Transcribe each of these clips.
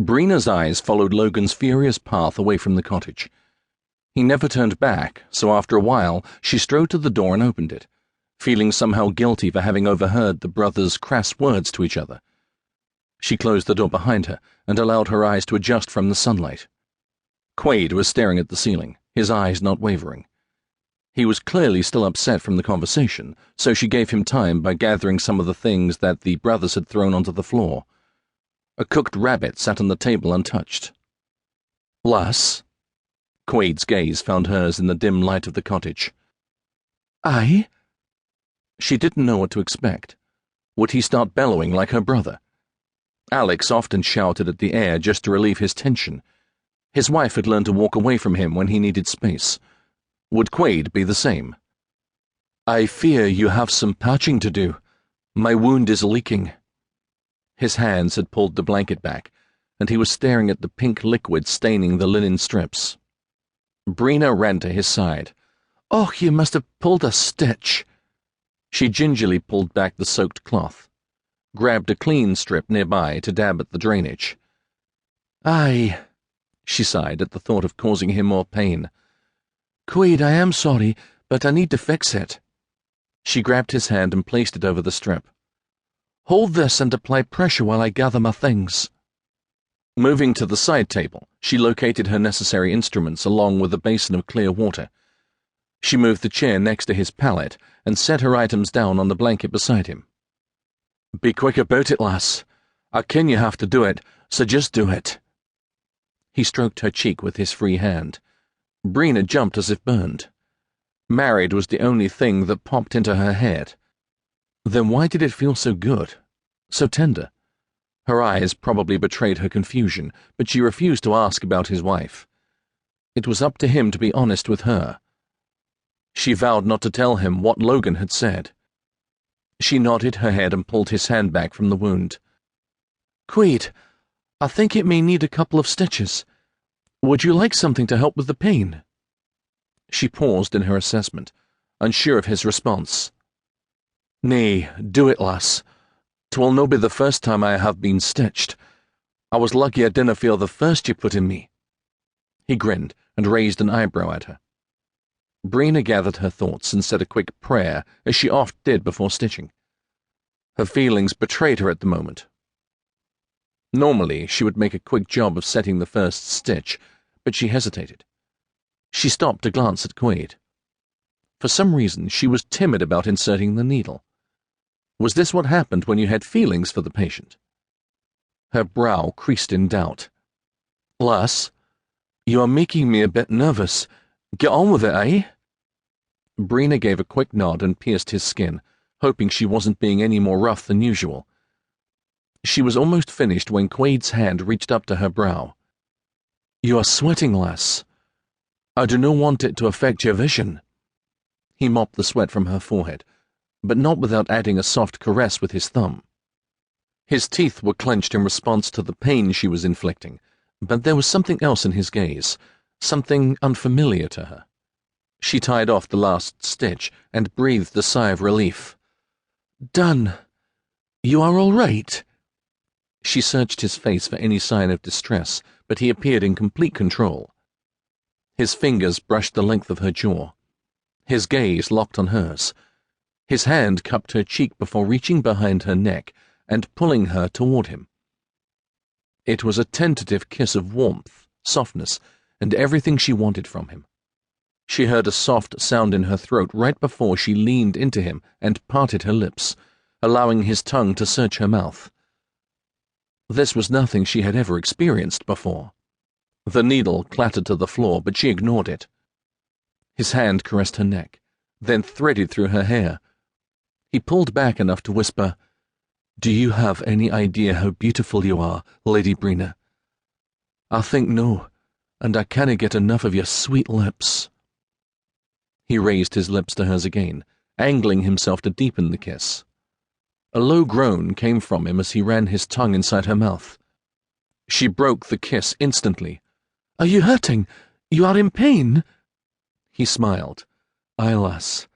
Brenna's eyes followed Logan's furious path away from the cottage. He never turned back, so after a while she strode to the door and opened it, feeling somehow guilty for having overheard the brothers' crass words to each other. She closed the door behind her and allowed her eyes to adjust from the sunlight. Quade was staring at the ceiling, his eyes not wavering. He was clearly still upset from the conversation, so she gave him time by gathering some of the things that the brothers had thrown onto the floor. A cooked rabbit sat on the table untouched. "Lass?" Quade's gaze found hers in the dim light of the cottage. "Aye?" She didn't know what to expect. Would he start bellowing like her brother? Alex often shouted at the air just to relieve his tension. His wife had learned to walk away from him when he needed space. Would Quade be the same? "I fear you have some patching to do. My wound is leaking." His hands had pulled the blanket back, and he was staring at the pink liquid staining the linen strips. Brenna ran to his side. "Oh, you must have pulled a stitch." She gingerly pulled back the soaked cloth, grabbed a clean strip nearby to dab at the drainage. "Aye," she sighed at the thought of causing him more pain. "Quade, I am sorry, but I need to fix it." She grabbed his hand and placed it over the strip. "Hold this and apply pressure while I gather my things." Moving to the side table, she located her necessary instruments along with a basin of clear water. She moved the chair next to his pallet and set her items down on the blanket beside him. "Be quick about it, lass. I ken you have to do it, so just do it." He stroked her cheek with his free hand. Brenna jumped as if burned. Married was the only thing that popped into her head. Then why did it feel so good, so tender? Her eyes probably betrayed her confusion, but she refused to ask about his wife. It was up to him to be honest with her. She vowed not to tell him what Logan had said. She nodded her head and pulled his hand back from the wound. "Quade, I think it may need a couple of stitches. Would you like something to help with the pain?" She paused in her assessment, unsure of his response. "Nay, do it, lass. 'Twill no be the first time I have been stitched. I was lucky I didna feel the first you put in me." He grinned and raised an eyebrow at her. Brenna gathered her thoughts and said a quick prayer, as she oft did before stitching. Her feelings betrayed her at the moment. Normally, she would make a quick job of setting the first stitch, but she hesitated. She stopped to glance at Quade. For some reason, she was timid about inserting the needle. Was this what happened when you had feelings for the patient? Her brow creased in doubt. "Lass, you are making me a bit nervous. Get on with it, eh?" Brenna gave a quick nod and pierced his skin, hoping she wasn't being any more rough than usual. She was almost finished when Quade's hand reached up to her brow. "You are sweating, lass. I do not want it to affect your vision." He mopped the sweat from her forehead, but not without adding a soft caress with his thumb. His teeth were clenched in response to the pain she was inflicting, but there was something else in his gaze, something unfamiliar to her. She tied off the last stitch and breathed a sigh of relief. "Done. You are all right?" She searched his face for any sign of distress, but he appeared in complete control. His fingers brushed the length of her jaw. His gaze locked on hers. His hand cupped her cheek before reaching behind her neck and pulling her toward him. It was a tentative kiss of warmth, softness, and everything she wanted from him. She heard a soft sound in her throat right before she leaned into him and parted her lips, allowing his tongue to search her mouth. This was nothing she had ever experienced before. The needle clattered to the floor, but she ignored it. His hand caressed her neck, then threaded through her hair. He pulled back enough to whisper, "Do you have any idea how beautiful you are, Lady Brenna? I think no, and I canna get enough of your sweet lips." He raised his lips to hers again, angling himself to deepen the kiss. A low groan came from him as he ran his tongue inside her mouth. She broke the kiss instantly. "Are you hurting? You are in pain?" He smiled. "Aye, lass,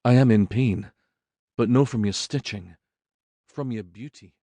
I am in pain, but no from your stitching, from your beauty."